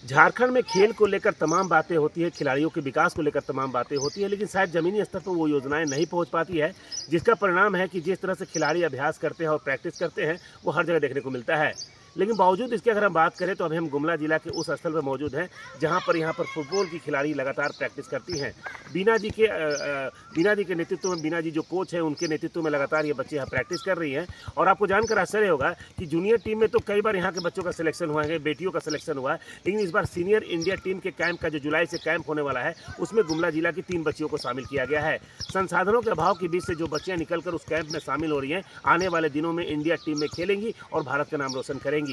झारखंड में खेल को लेकर तमाम बातें होती है, खिलाड़ियों के विकास को लेकर तमाम बातें होती है, लेकिन शायद ज़मीनी स्तर पर वो योजनाएं नहीं पहुंच पाती है, जिसका परिणाम है कि जिस तरह से खिलाड़ी अभ्यास करते हैं और प्रैक्टिस करते हैं, वो हर जगह देखने को मिलता है। लेकिन बावजूद इसके अगर हम बात करें तो अभी हम गुमला जिला के उस स्थल पर मौजूद हैं, जहां पर यहाँ पर फुटबॉल की खिलाड़ी लगातार प्रैक्टिस करती हैं। बीना जी के नेतृत्व में, बीना जी जो कोच हैं, उनके नेतृत्व में लगातार ये बच्चे यहाँ प्रैक्टिस कर रही हैं। और आपको जानकर आश्चर्य होगा कि जूनियर टीम में तो कई बार यहाँ के बच्चों का सिलेक्शन हुआ है, बेटियों का सिलेक्शन हुआ है, लेकिन इस बार सीनियर इंडिया टीम के कैंप का जो जुलाई से कैंप होने वाला है, उसमें गुमला जिला की 3 बच्चियों को शामिल किया गया है। संसाधनों के अभाव के बीच से जो बच्चियां निकलकर उस कैंप में शामिल हो रही हैं, आने वाले दिनों में इंडिया टीम में खेलेंगी और भारत का नाम रोशन करेंगी।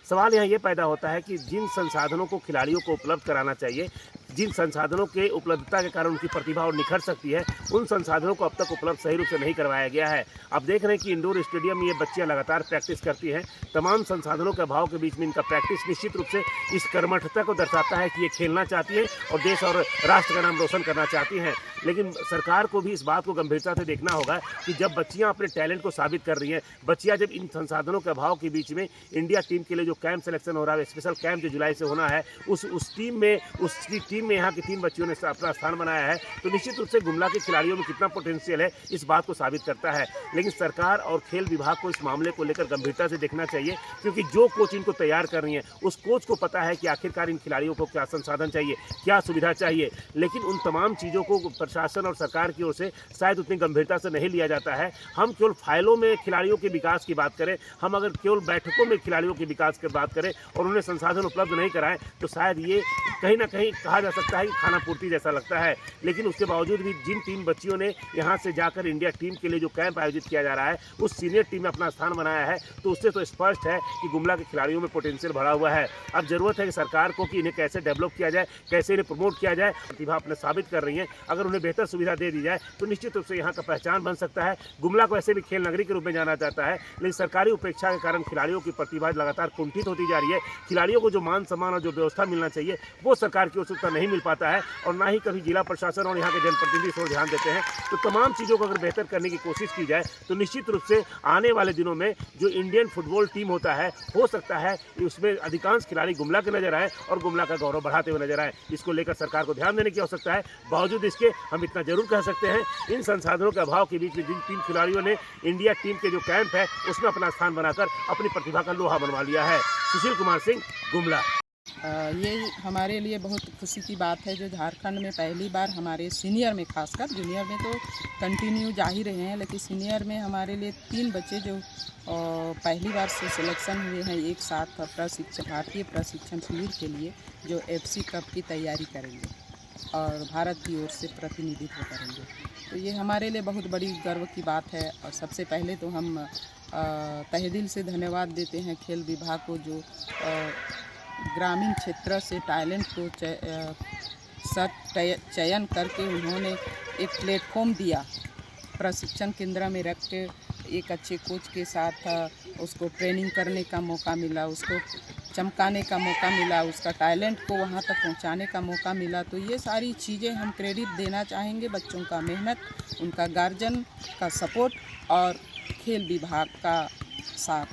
सवाल यहाँ ये पैदा होता है कि जिन संसाधनों को खिलाड़ियों को उपलब्ध कराना चाहिए, जिन संसाधनों के उपलब्धता के कारण उनकी प्रतिभा और निखर सकती है, उन संसाधनों को अब तक उपलब्ध सही रूप से नहीं करवाया गया है। अब देख रहे हैं कि इंडोर स्टेडियम में ये बच्चियां लगातार प्रैक्टिस करती हैं। तमाम संसाधनों के अभाव के बीच में इनका प्रैक्टिस निश्चित रूप से इस कर्मठता को दर्शाता है कि ये खेलना चाहती है और देश और राष्ट्र का नाम रोशन करना चाहती हैं। लेकिन सरकार को भी इस बात को गंभीरता से देखना होगा कि जब बच्चियां अपने टैलेंट को साबित कर रही हैं, बच्चियां जब इन संसाधनों के अभाव के बीच में इंडिया टीम के लिए जो कैंप सिलेक्शन हो रहा है, स्पेशल कैंप जो जुलाई से होना है, उस टीम में यहाँ की 3 बच्चियों ने अपना स्थान बनाया है, तो निश्चित रूप से गुमला के खिलाड़ियों में कितना पोटेंशियल है, इस बात को साबित करता है। लेकिन सरकार और खेल विभाग को इस मामले को लेकर गंभीरता से देखना चाहिए, क्योंकि जो कोच इनको तैयार कर रही है, उस कोच को पता है कि आखिरकार इन खिलाड़ियों को क्या संसाधन चाहिए, क्या सुविधा चाहिए। लेकिन उन तमाम चीज़ों को प्रशासन और सरकार की ओर से शायद उतनी गंभीरता से नहीं लिया जाता है। हम केवल फाइलों में खिलाड़ियों के विकास की बात करें, हम अगर केवल बैठकों में खिलाड़ियों के विकास की बात करें और उन्हें संसाधन उपलब्ध नहीं कराएं, तो शायद ये कहीं ना कहीं कहा जा सकता है कि खाना पूर्ति जैसा लगता है। लेकिन उसके बावजूद भी जिन 3 बच्चियों ने यहाँ से जाकर इंडिया टीम के लिए जो कैंप आयोजित किया जा रहा है, उस सीनियर टीम में अपना स्थान बनाया है, तो उससे तो स्पष्ट है कि गुमला के खिलाड़ियों में पोटेंशियल भरा हुआ है। अब जरूरत है कि सरकार को कि इन्हें कैसे डेवलप किया जाए, कैसे इन्हें प्रमोट किया जाए। प्रतिभा अपने साबित कर रही है, अगर उन्हें बेहतर सुविधा दे दी जाए तो निश्चित रूप से यहाँ का पहचान बन सकता है। गुमला को ऐसे भी खेल नगरी के रूप में जाना जाता है, लेकिन सरकारी उपेक्षा के कारण खिलाड़ियों की प्रतिभा लगातार कुंठित होती जा रही है। खिलाड़ियों को जो मान सम्मान और जो व्यवस्था मिलना चाहिए, वो सरकार की ओर से उतना नहीं मिल पाता है, और ना ही कभी जिला प्रशासन और यहाँ के जनप्रतिनिधि इस ओर ध्यान देते हैं। तो तमाम चीज़ों को अगर बेहतर करने की कोशिश की जाए तो निश्चित रूप से आने वाले दिनों में जो इंडियन फुटबॉल टीम होता है, हो सकता है कि उसमें अधिकांश खिलाड़ी गुमला के नजर आए और गुमला का गौरव बढ़ाते हुए नजर आए। इसको लेकर सरकार को ध्यान देने की आवश्यकता है। बावजूद इसके हम इतना जरूर कह सकते हैं, इन संसाधनों के अभाव के बीच में जिन 3 खिलाड़ियों ने इंडिया टीम के जो कैंप है, उसमें अपना स्थान बनाकर अपनी प्रतिभा का लोहा बनवा लिया है। सुशील कुमार सिंह, गुमला। ये हमारे लिए बहुत खुशी की बात है, जो झारखंड में पहली बार हमारे सीनियर में, खासकर जूनियर में तो कंटिन्यू जा ही रहे हैं, लेकिन सीनियर में हमारे लिए 3 बच्चे जो पहली बार से सिलेक्शन हुए हैं एक साथ भारतीय प्रशिक्षण शिविर के लिए, जो FC कप की तैयारी करेंगे और भारत की ओर से प्रतिनिधित्व करेंगे। तो ये हमारे लिए बहुत बड़ी गर्व की बात है। और सबसे पहले तो हम तहे दिल से धन्यवाद देते हैं खेल विभाग को, जो ग्रामीण क्षेत्र से टैलेंट को चयन करके उन्होंने एक प्लेटफॉर्म दिया, प्रशिक्षण केंद्र में रख के एक अच्छे कोच के साथ उसको ट्रेनिंग करने का मौका मिला, उसको चमकाने का मौका मिला, उसका टैलेंट को वहाँ तक पहुँचाने का मौका मिला। तो ये सारी चीज़ें हम क्रेडिट देना चाहेंगे, बच्चों का मेहनत, उनका गार्जियन का सपोर्ट और खेल विभाग का साथ।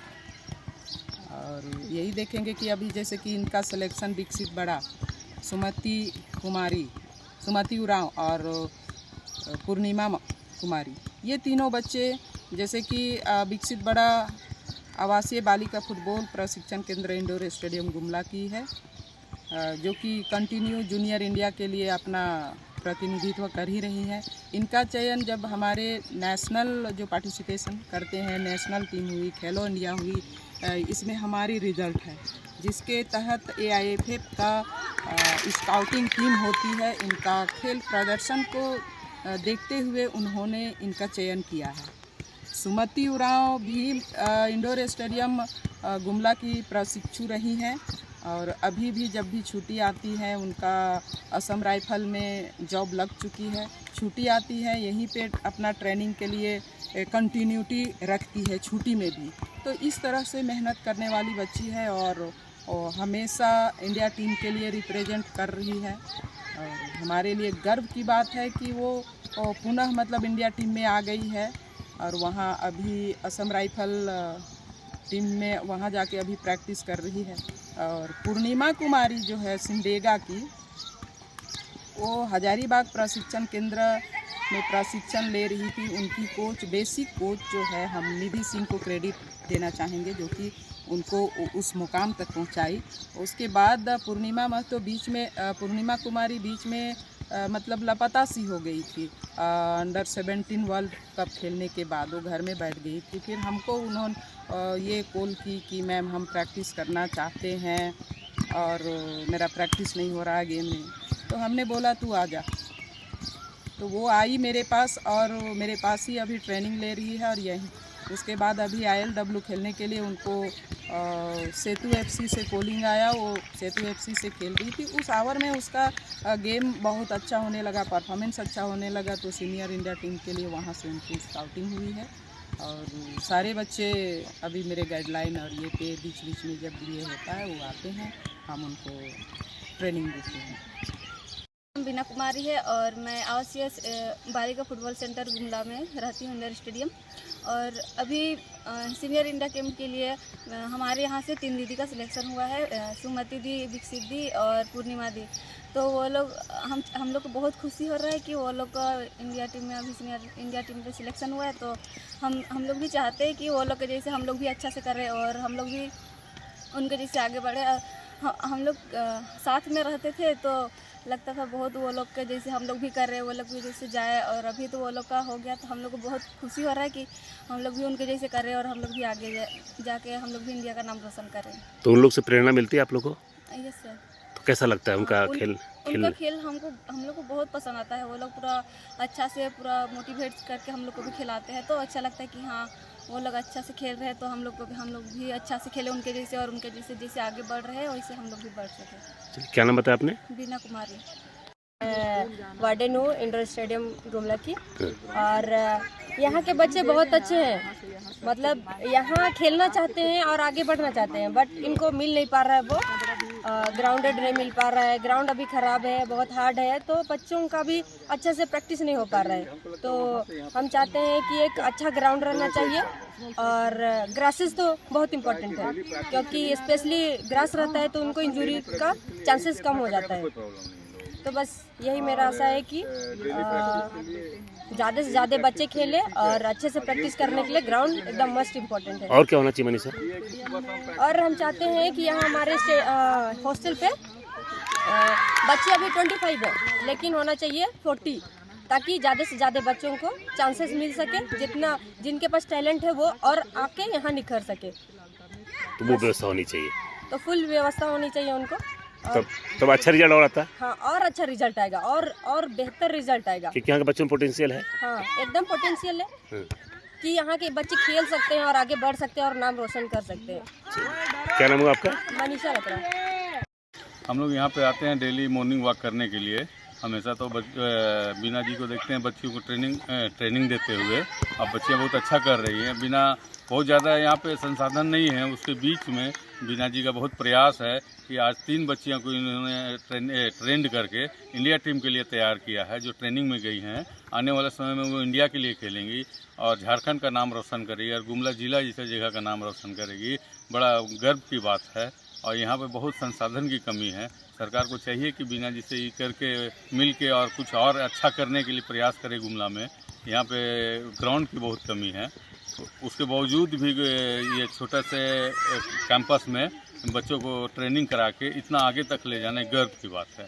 और यही देखेंगे कि अभी जैसे कि इनका सिलेक्शन विकसित बड़ा, सुमति उरांव और पूर्णिमा कुमारी, ये तीनों बच्चे जैसे कि विकसित बड़ा आवासीय बालिका फुटबॉल प्रशिक्षण केंद्र इंडोर स्टेडियम गुमला की है, जो कि कंटिन्यू जूनियर इंडिया के लिए अपना प्रतिनिधित्व कर ही रही है। इनका चयन जब हमारे नेशनल जो पार्टिसिपेशन करते हैं, नेशनल टीम हुई, खेलो इंडिया हुई, इसमें हमारी रिजल्ट है, जिसके तहत AIFF का स्काउटिंग टीम होती है। इनका खेल प्रदर्शन को देखते हुए उन्होंने इनका चयन किया है। सुमति उरांव भी इंडोर स्टेडियम गुमला की प्रशिक्षु रही हैं, और अभी भी जब भी छुट्टी आती है, उनका असम राइफल में जॉब लग चुकी है, छुट्टी आती है यहीं पे अपना ट्रेनिंग के लिए कंटिन्यूटी रखती है छुट्टी में भी। तो इस तरह से मेहनत करने वाली बच्ची है और हमेशा इंडिया टीम के लिए रिप्रेजेंट कर रही है। और हमारे लिए गर्व की बात है कि वो पुनः मतलब इंडिया टीम में आ गई है, और वहाँ अभी असम राइफल टीम में वहाँ जाके अभी प्रैक्टिस कर रही है। और पूर्णिमा कुमारी जो है सिमडेगा की, वो हजारीबाग प्रशिक्षण केंद्र में प्रशिक्षण ले रही थी। उनकी कोच, बेसिक कोच जो है, हम निधि सिंह को क्रेडिट देना चाहेंगे, जो कि उनको उस मुकाम तक पहुंचाई। उसके बाद पूर्णिमा कुमारी बीच में मतलब लापता सी हो गई थी। अंडर 17 वर्ल्ड कप खेलने के बाद वो घर में बैठ गई थी। फिर हमको उन्होंने ये कॉल की कि मैम हम प्रैक्टिस करना चाहते हैं और मेरा प्रैक्टिस नहीं हो रहा है गेम में। तो हमने बोला तू आ जा। तो वो आई मेरे पास और मेरे पास ही अभी ट्रेनिंग ले रही है। और यही उसके बाद अभी ILW खेलने के लिए उनको सेतु FC से कॉलिंग आया। वो सेतु FC से खेल रही थी। उस आवर में उसका गेम बहुत अच्छा होने लगा, परफॉर्मेंस अच्छा होने लगा। तो सीनियर इंडिया टीम के लिए वहाँ से उनकी स्काउटिंग हुई है। और सारे बच्चे अभी मेरे गाइडलाइन और ये पे बीच बीच में जब ये होता है वो आते हैं, हम उनको ट्रेनिंग देते हैं। बीना कुमारी है और मैं आवासीय बालिका फुटबॉल सेंटर गुमला में रहती हूँ, इंडोर स्टेडियम। और अभी सीनियर इंडिया कैंप के लिए हमारे यहाँ से 3 दीदी का सिलेक्शन हुआ है, सुमति दी, विकसित दी और पूर्णिमा दी। तो वो लोग हम लोग को बहुत खुशी हो रहा है कि वो लोग का इंडिया टीम में, अभी सीनियर इंडिया टीम में सिलेक्शन हुआ है। तो हम लोग भी चाहते हैं कि वो लोग के जैसे हम लोग भी अच्छा से करें और हम लोग भी उनके जैसे आगे बढ़े। हम लोग साथ में रहते थे तो लगता था बहुत वो लोग के जैसे हम लोग भी कर रहे हैं, वो लोग भी जैसे जाए। और अभी तो वो लोग का हो गया तो हम लोग को बहुत खुशी हो रहा है कि हम लोग भी उनके जैसे कर रहे हैं और हम लोग भी आगे जाके हम लोग भी इंडिया का नाम रोशन करें। तो उन लोग से प्रेरणा मिलती है आप लोग को? Yes sir. तो कैसा लगता है उनका खेल? उनका खेल हम लोग को बहुत पसंद आता है। वो लोग पूरा अच्छा से पूरा मोटिवेट करके हम लोग को भी खिलाते हैं। तो अच्छा लगता है कि हाँ वो लोग अच्छा से खेल रहे हैं तो हम लोग भी अच्छा से खेले उनके जैसे, और उनके जैसे आगे बढ़ रहे हैं वैसे हम लोग भी बढ़ सके। क्या नाम बताया आपने? बीना कुमारी। वार्डन हूँ इंडोर स्टेडियम गुमला की। और यहाँ के बच्चे बहुत अच्छे हैं, मतलब यहाँ खेलना चाहते हैं और आगे बढ़ना चाहते हैं, बट इनको मिल नहीं पा रहा है। वो ग्राउंडेड नहीं मिल पा रहा है, ग्राउंड अभी ख़राब है, बहुत हार्ड है, तो बच्चों का भी अच्छे से प्रैक्टिस नहीं हो पा रहा है। तो हम चाहते हैं कि एक अच्छा ग्राउंड रहना चाहिए। और ग्रासेस तो बहुत इम्पोर्टेंट है, क्योंकि स्पेशली ग्रास रहता है तो उनको इंजरी का चांसेस कम हो जाता है। तो बस यही मेरा आशा है कि ज़्यादा से ज़्यादा बच्चे खेलें और अच्छे से प्रैक्टिस करने के लिए ग्राउंड एकदम मस्ट इम्पोर्टेंट है। और क्या होना चाहिए मनीषा? और हम चाहते हैं कि यहाँ हमारे हॉस्टल पे बच्चे अभी 25 है, लेकिन होना चाहिए 40, ताकि ज़्यादा से ज़्यादा बच्चों को चांसेस मिल सके। जिनके पास टैलेंट है वो और आके यहाँ निखर सके। तो वो व्यवस्था होनी चाहिए, तो फुल व्यवस्था होनी चाहिए उनको। तब अच्छा रिजल्ट और आता है। हाँ, और अच्छा रिजल्ट आएगा और बेहतर रिजल्ट आएगा, क्योंकि यहाँ के बच्चों में पोटेंशियल है। हाँ, एकदम पोटेंशियल है कि यहाँ के बच्चे खेल सकते हैं और आगे बढ़ सकते हैं और नाम रोशन कर सकते हैं। क्या नाम है आपका? मनीषा लकड़ा। हम लोग यहाँ पे आते हैं डेली मॉर्निंग वॉक करने के लिए हमेशा। तो बीना जी को देखते हैं बच्चियों को ट्रेनिंग देते हुए। अब बच्चियाँ बहुत अच्छा कर रही हैं। बीना बहुत ज़्यादा यहाँ पे संसाधन नहीं है, उसके बीच में बीना जी का बहुत प्रयास है कि आज 3 बच्चियों को इन्होंने ट्रेंड करके इंडिया टीम के लिए तैयार किया है, जो ट्रेनिंग में गई हैं। आने वाले समय में वो इंडिया के लिए खेलेंगी और झारखंड का नाम रोशन करेगी और गुमला जिला जैसे जगह का नाम रोशन करेगी। बड़ा गर्व की बात है। और यहाँ पे बहुत संसाधन की कमी है। सरकार को चाहिए कि बीना जी से ये करके मिल के और कुछ और अच्छा करने के लिए प्रयास करे। गुमला में यहाँ पे ग्राउंड की बहुत कमी है, उसके बावजूद भी ये छोटे से कैंपस में बच्चों को ट्रेनिंग करा के इतना आगे तक ले जाने गर्व की बात है।